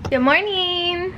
Good morning.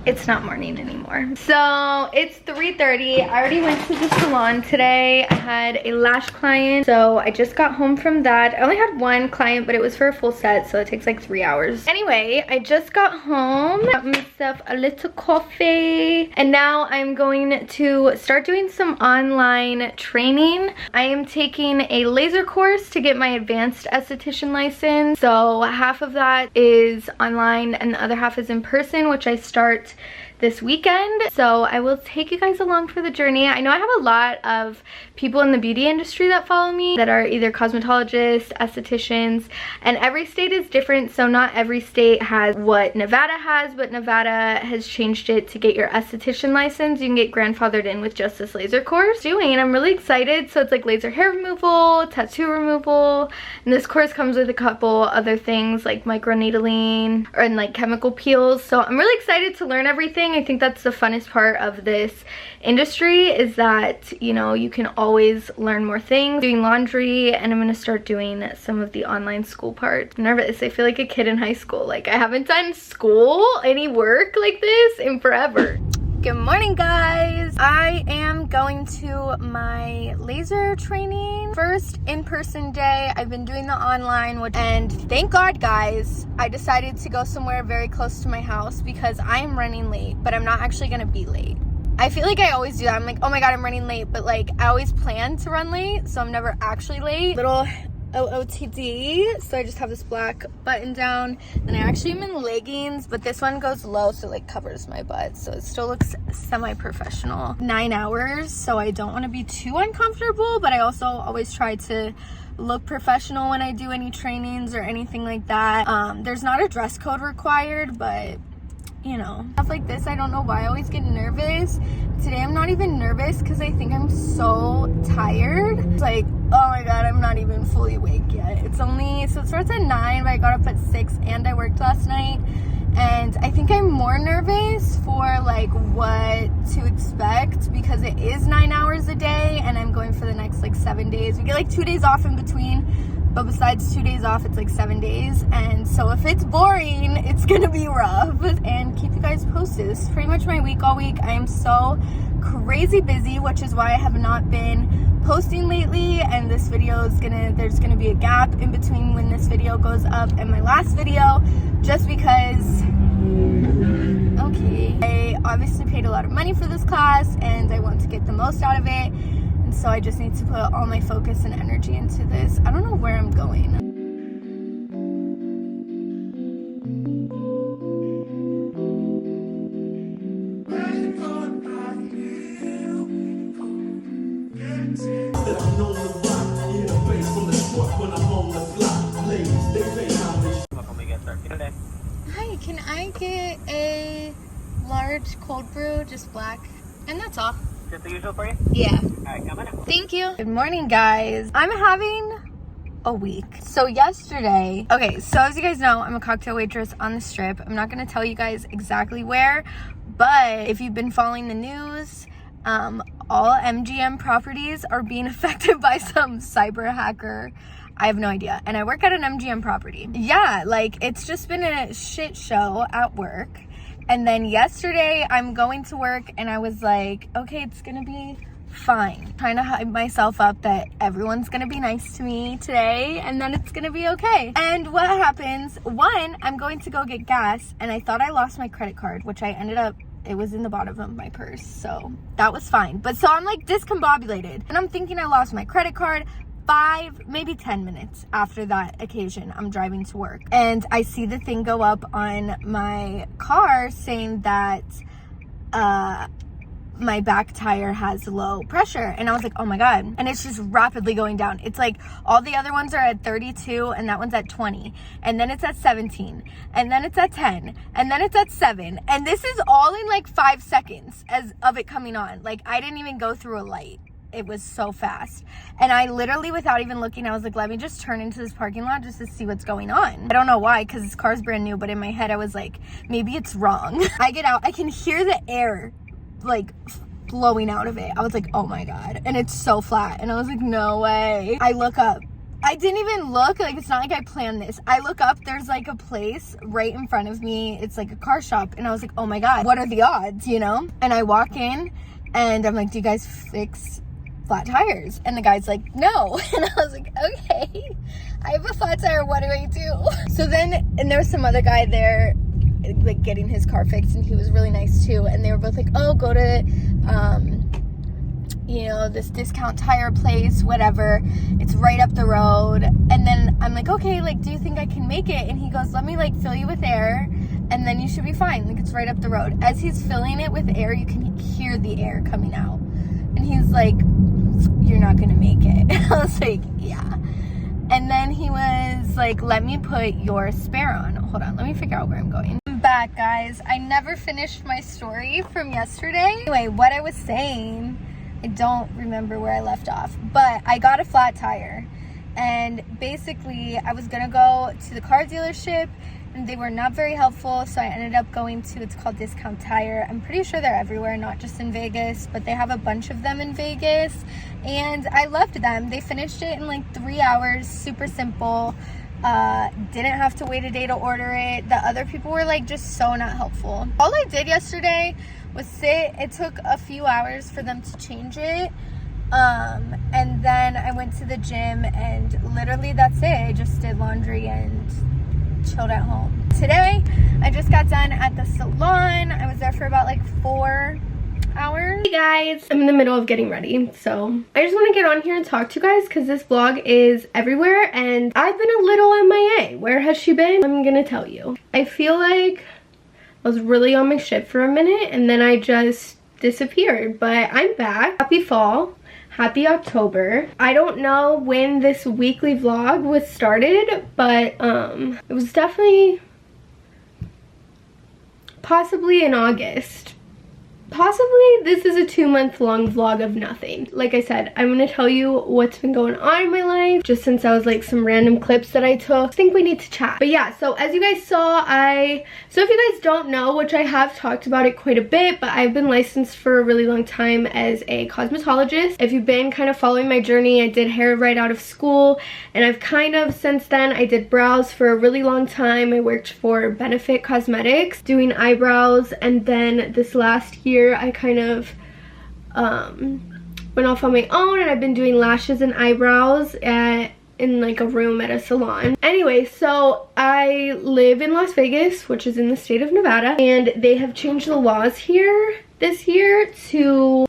It's not morning anymore. So it's 3:30. I already went to the salon today. I had a lash client, so I just got home from that. I only had one client, but it was for a full set, so it takes like 3 hours. Anyway, I just got home, got myself a little coffee, and now I'm going to start doing some online training. I am taking a laser course to get my advanced esthetician license. So half of that is online and the other half is in person, which I start this weekend. So I will take you guys along for the journey. I know I have a lot of people in the beauty industry that follow me that are either cosmetologists, estheticians, and every state is different. So not every state has what Nevada has, but Nevada has changed it to get your esthetician license. You can get grandfathered in with just this laser course. I'm really excited. So it's like laser hair removal, tattoo removal, and this course comes with a couple other things like microneedling and like chemical peels. So I'm really excited to learn everything. I think that's the funnest part of this industry, is that, you know, you can always learn more things. Doing laundry, and I'm gonna start doing some of the online school part. I'm nervous. I feel like a kid in high school. Like, I haven't done school, any work like this in forever. Good morning, guys. I am going to my laser training. First in-person day. I've been doing the online, and thank God, guys, I decided to go somewhere very close to my house because I am running late, but I'm not actually gonna be late. I feel like I always do that. I'm like, oh my God, I'm running late, but like I always plan to run late, so I'm never actually late. Little OOTD. So I just have this black button down, and I actually am in leggings, but this one goes low, so it like covers my butt, so it still looks semi-professional. 9 hours, so I don't want to be too uncomfortable, but I also always try to look professional when I do any trainings or anything like that. There's not a dress code required, but you know, stuff like this, I don't know why I always get nervous. Today I'm not even nervous because I think I'm so tired. It's like, oh my God, I'm not even fully awake yet. It's only, so it starts at 9, but I got up at 6 and I worked last night. And I think I'm more nervous for like what to expect because it is 9 hours a day and I'm going for the next like 7 days. We get like 2 days off in between, but besides 2 days off, it's like 7 days. And so if it's boring, it's gonna be rough. And keep you guys posted. This is pretty much my week all week. I am so crazy busy, which is why I have not been posting lately. And this video is there's gonna be a gap in between when this video goes up and my last video, just because, okay, I obviously paid a lot of money for this class and I want to get the most out of it. So I just need to put all my focus and energy into this. I don't know where I'm going. Hi, can I get a large cold brew, just black? And that's all. Is that the usual for you? Yeah. Alright, come on up. Thank you. Good morning, guys. I'm having a week. So yesterday, okay, so as you guys know, I'm a cocktail waitress on the Strip. I'm not gonna tell you guys exactly where, but if you've been following the news, all MGM properties are being affected by some cyber hacker. I have no idea. And I work at an MGM property. Yeah, like it's just been a shit show at work. And then yesterday I'm going to work and I was like, okay, it's gonna be fine. Trying to hype myself up that everyone's gonna be nice to me today and then it's gonna be okay. And what happens, one, I'm going to go get gas and I thought I lost my credit card, which I ended up, it was in the bottom of my purse. So that was fine. But so I'm like discombobulated and I'm thinking I lost my credit card. 5, maybe 10 minutes after that occasion, I'm driving to work and I see the thing go up on my car saying that my back tire has low pressure, and I was like, oh my God. And it's just rapidly going down. It's like all the other ones are at 32 and that one's at 20, and then it's at 17, and then it's at 10, and then it's at 7, and this is all in like 5 seconds of it coming on. Like I didn't even go through a light. It was so fast. And I literally, without even looking, I was like, let me just turn into this parking lot just to see what's going on. I don't know why, because this car's brand new, but in my head I was like, maybe it's wrong. I get out, I can hear the air like blowing out of it. I was like, oh my god. And it's so flat. And I was like, no way. I look up. I didn't even look, like it's not like I planned this. I look up, there's like a place right in front of me. It's like a car shop. And I was like, oh my god, what are the odds, you know? And I walk in and I'm like, do you guys fix flat tires? And the guy's like, no. And I was like, okay, I have a flat tire, what do I do? So then, and there was some other guy there like getting his car fixed, and he was really nice too. And they were both like, oh, go to you know, this discount tire place, whatever, it's right up the road. And then I'm like, okay, like, do you think I can make it? And he goes, let me like fill you with air and then you should be fine, like it's right up the road. As he's filling it with air, you can hear the air coming out, and he's like, you're not gonna make it. I was like, yeah. And then he was like, let me put your spare on. Hold on, let me figure out where I'm going. I'm back, guys. I never finished my story from yesterday. Anyway, what I was saying, I don't remember where I left off, but I got a flat tire. And basically, I was gonna go to the car dealership, and they were not very helpful, so I ended up going to, it's called Discount Tire. I'm pretty sure they're everywhere, not just in Vegas, but they have a bunch of them in Vegas, and I loved them. They finished it in like 3 hours, super simple. Didn't have to wait a day to order it. The other people were like just so not helpful. All I did yesterday was sit. It took a few hours for them to change it. And then I went to the gym, and literally that's it. I just did laundry and chilled at home. Today, I just got done at the salon. I was there for about like 4 hours. Hey guys, I'm in the middle of getting ready, so I just want to get on here and talk to you guys because this vlog is everywhere and I've been a little MIA. Where has she been? I'm gonna tell you. I feel like I was really on my shit for a minute and then I just disappeared, but I'm back. Happy fall. Happy October. I don't know when this weekly vlog was started, but it was definitely possibly in August. Possibly this is a 2-month-long vlog of nothing. Like I said, I'm gonna tell you what's been going on in my life just since I was like some random clips that I took. I think we need to chat. But yeah, so as you guys saw, so if you guys don't know, which I have talked about it quite a bit, but I've been licensed for a really long time as a cosmetologist. If you've been kind of following my journey, I did hair right out of school, and I've kind of since then, I did brows for a really long time. I worked for Benefit Cosmetics doing eyebrows, and then this last year I kind of went off on my own, and I've been doing lashes and eyebrows in like a room at a salon. Anyway, so I live in Las Vegas, which is in the state of Nevada, and they have changed the laws here this year to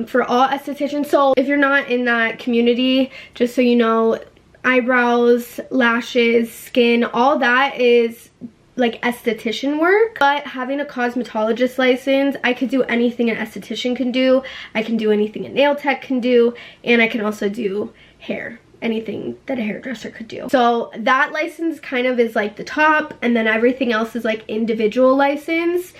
for all estheticians. So if you're not in that community, just so you know, eyebrows, lashes, skin, all that is like esthetician work. But having a cosmetologist license, I could do anything an esthetician can do. I can do anything a nail tech can do, and I can also do hair, anything that a hairdresser could do. So that license kind of is like the top, and then everything else is like individual licenses.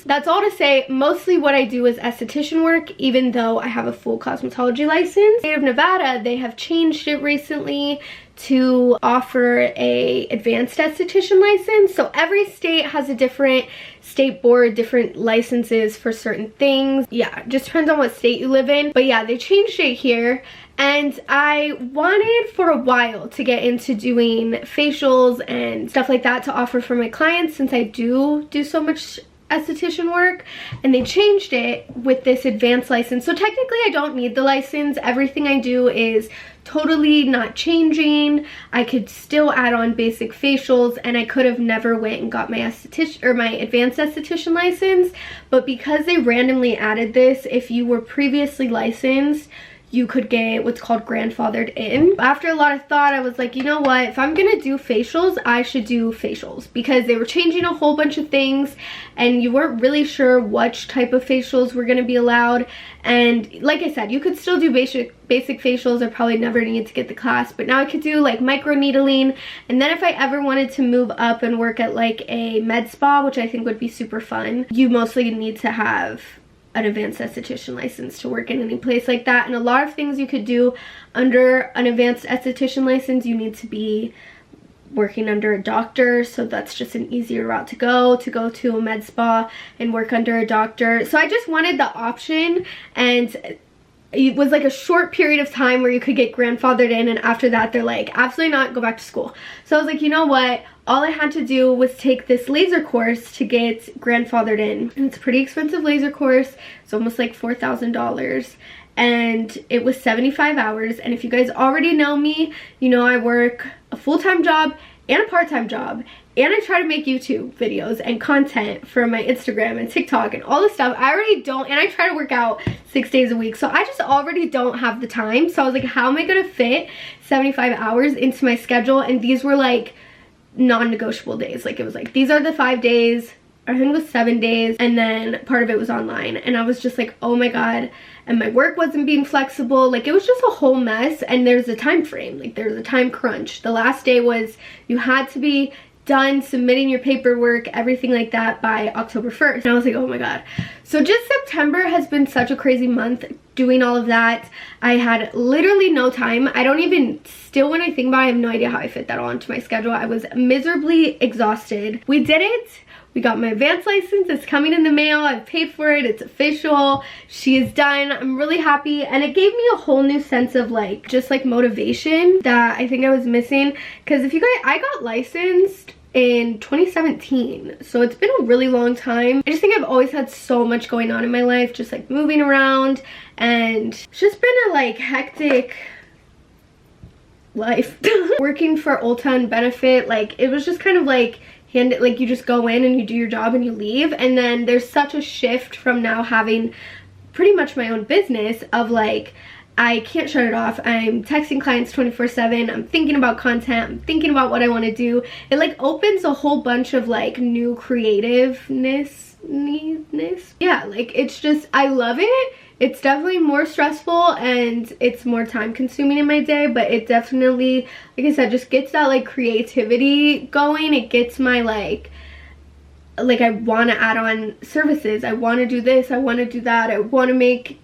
That's all to say, mostly what I do is esthetician work, even though I have a full cosmetology license. State of Nevada, they have changed it recently to offer a advanced esthetician license. So every state has a different state board, different licenses for certain things. Yeah, it just depends on what state you live in. But yeah, they changed it here. And I wanted for a while to get into doing facials and stuff like that to offer for my clients, since I do so much esthetician work, and they changed it with this advanced license. So technically I don't need the license. Everything I do is totally not changing. I could still add on basic facials, and I could have never went and got my esthetician or my advanced esthetician license, but because they randomly added this, if you were previously licensed, you could get what's called grandfathered in. After a lot of thought, I was like, you know what, if I'm gonna do facials, I should do facials, because they were changing a whole bunch of things and you weren't really sure which type of facials were gonna be allowed. And like I said, you could still do basic facials. I probably never needed to get the class, but now I could do like micro needling. And then if I ever wanted to move up and work at like a med spa, which I think would be super fun, you mostly need to have an advanced esthetician license to work in any place like that. And a lot of things you could do under an advanced esthetician license, you need to be working under a doctor, so that's just an easier route to go to a med spa and work under a doctor. So I just wanted the option, and it was like a short period of time where you could get grandfathered in, and after that they're like, absolutely not, go back to school. So I was like, you know what, all I had to do was take this laser course to get grandfathered in, and it's a pretty expensive laser course. It's almost like $4,000, and it was 75 hours. And if you guys already know me, you know I work a full-time job and a part-time job, and I try to make YouTube videos and content for my Instagram and TikTok and all this stuff. I already don't, and I try to work out 6 days a week, so I just already don't have the time. So I was like, how am I gonna fit 75 hours into my schedule? And these were like non-negotiable days. Like, it was like, these are the 5 days, I think it was 7 days, and then part of it was online. And I was just like, oh my god. And my work wasn't being flexible. Like, it was just a whole mess. And there's a time frame, like there's a time crunch. The last day was, you had to be done submitting your paperwork, everything like that, by October 1st. And I was like, oh my god. So just September has been such a crazy month doing all of that. I had literally no time. I don't even, still when I think about it, I have no idea how I fit that all into my schedule. I was miserably exhausted. We did it. We got my advanced license. It's coming in the mail. I've paid for it. It's official. She is done. I'm really happy. And it gave me a whole new sense of like, just like motivation that I think I was missing. Because if you guys, I got licensed in 2017, so it's been a really long time. I just think I've always had so much going on in my life, just like moving around, and it's just been a like hectic life. Working for Ulta and Benefit, like it was just kind of like like you just go in and you do your job and you leave. And then there's such a shift from now having pretty much my own business of like, I can't shut it off. I'm texting clients 24/7. I'm thinking about content. I'm thinking about what I want to do. It like opens a whole bunch of like new creativeness. Yeah, like it's just, I love it. It's definitely more stressful and it's more time consuming in my day, but it definitely, like I said, just gets that like creativity going. It gets my like I want to add on services. I want to do this. I want to do that. I want to make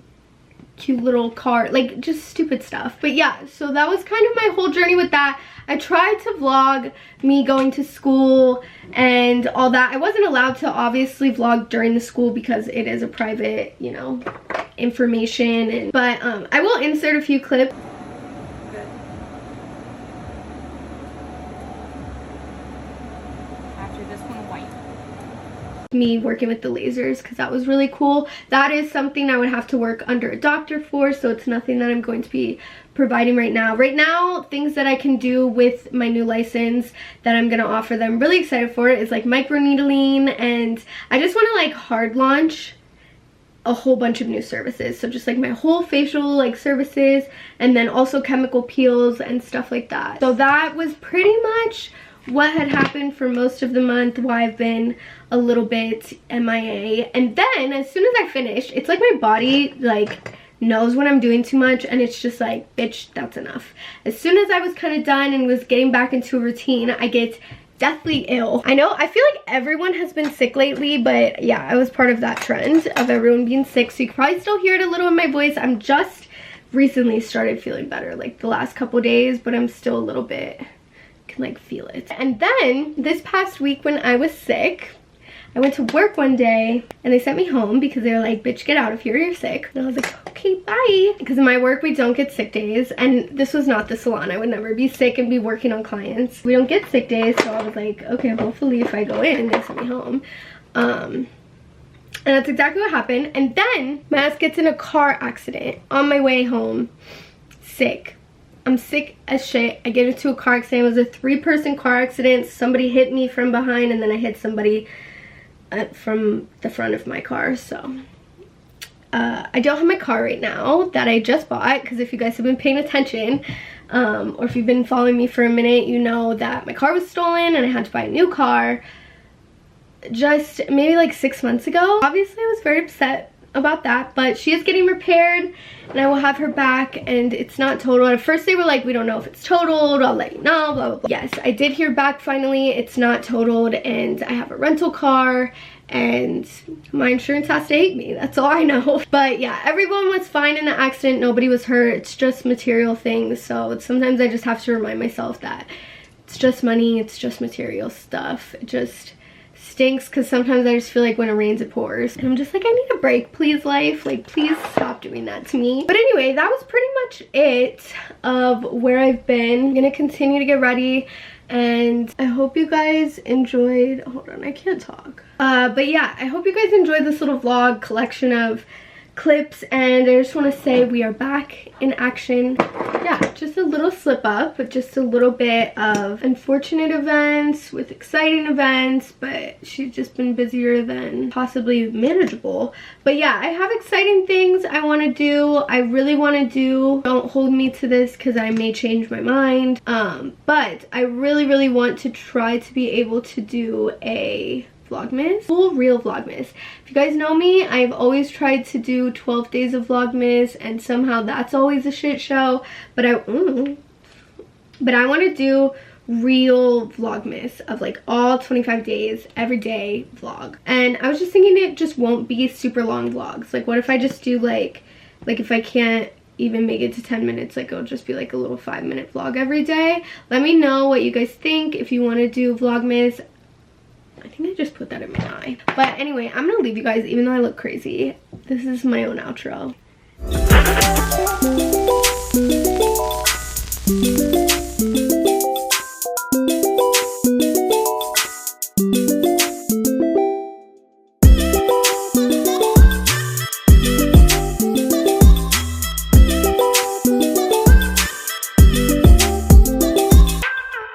cute little car, like just stupid stuff. But yeah, so that was kind of my whole journey with that. I tried to vlog me going to school and all that. I wasn't allowed to obviously vlog during the school because it is a private, you know, information. But I will insert a few clips. After this one, white. Me working with the lasers, because that was really cool. That is something I would have to work under a doctor for, so it's nothing that I'm going to be providing right now. Right now, things that I can do with my new license that I'm gonna offer them, really excited for it, is like microneedling, and I just want to like hard launch a whole bunch of new services. So just like my whole facial like services, and then also chemical peels and stuff like that. So that was pretty much what had happened for most of the month, why I've been a little bit MIA. And then as soon as I finished, it's like my body like knows when I'm doing too much, and it's just like, bitch, that's enough. As soon as I was kind of done and was getting back into a routine, I get deathly ill. I know, I feel like everyone has been sick lately, but yeah, I was part of that trend of everyone being sick, so you can probably still hear it a little in my voice. I'm just recently started feeling better, like the last couple days, but I'm still a little bit, can like feel it. And then this past week when I was sick, I went to work one day and they sent me home because they were like, bitch, get out of here, you're sick. And I was like, okay, bye. Because in my work, we don't get sick days. And this was not the salon. I would never be sick and be working on clients. We don't get sick days. So I was like, okay, hopefully if I go in, they send me home. And that's exactly what happened. And then my ass gets in a car accident on my way home, sick. I'm sick as shit. I get into a car accident. It was a 3-person car accident. Somebody hit me from behind and then I hit somebody from the front of my car. So I don't have my car right now that I just bought, because if you guys have been paying attention, or if you've been following me for a minute, you know that my car was stolen and I had to buy a new car just maybe like 6 months ago. Obviously I was very upset about that, but she is getting repaired and I will have her back, and it's not totaled. At first they were like, we don't know if it's totaled, I'll let you know, blah blah blah. Yes, I did hear back finally. It's not totaled and I have a rental car and my insurance has to hate me, that's all I know. But yeah, everyone was fine in the accident, nobody was hurt. It's just material things, so sometimes I just have to remind myself that It's just money, it's just material stuff. It just stinks because sometimes I just feel like when it rains it pours. And I'm just like, I need a break, please, life. Like, please stop doing that to me. But anyway, that was pretty much it of where I've been. I'm gonna continue to get ready, and I hope you guys enjoyed. Hold on, I can't talk. But yeah, I hope you guys enjoyed this little vlog collection of clips, and I just want to say we are back in action. Yeah, just a little slip up, but just a little bit of unfortunate events with exciting events, but she's just been busier than possibly manageable. But yeah, I have exciting things I want to do. I really want to do. Don't hold me to this because I may change my mind. But I really want to try to be able to do a Vlogmas, full real Vlogmas. If you guys know me, I've always tried to do 12 days of Vlogmas, and somehow that's always a shit show. But I want to do real Vlogmas of like all 25 days, every day vlog. And I was just thinking it just won't be super long vlogs. Like, what if I just do like if I can't even make it to 10 minutes, like it'll just be like a little 5-minute vlog every day. Let me know what you guys think if you want to do Vlogmas. I think I just put that in my eye. But anyway, I'm gonna leave you guys even though I look crazy. This is my own outro.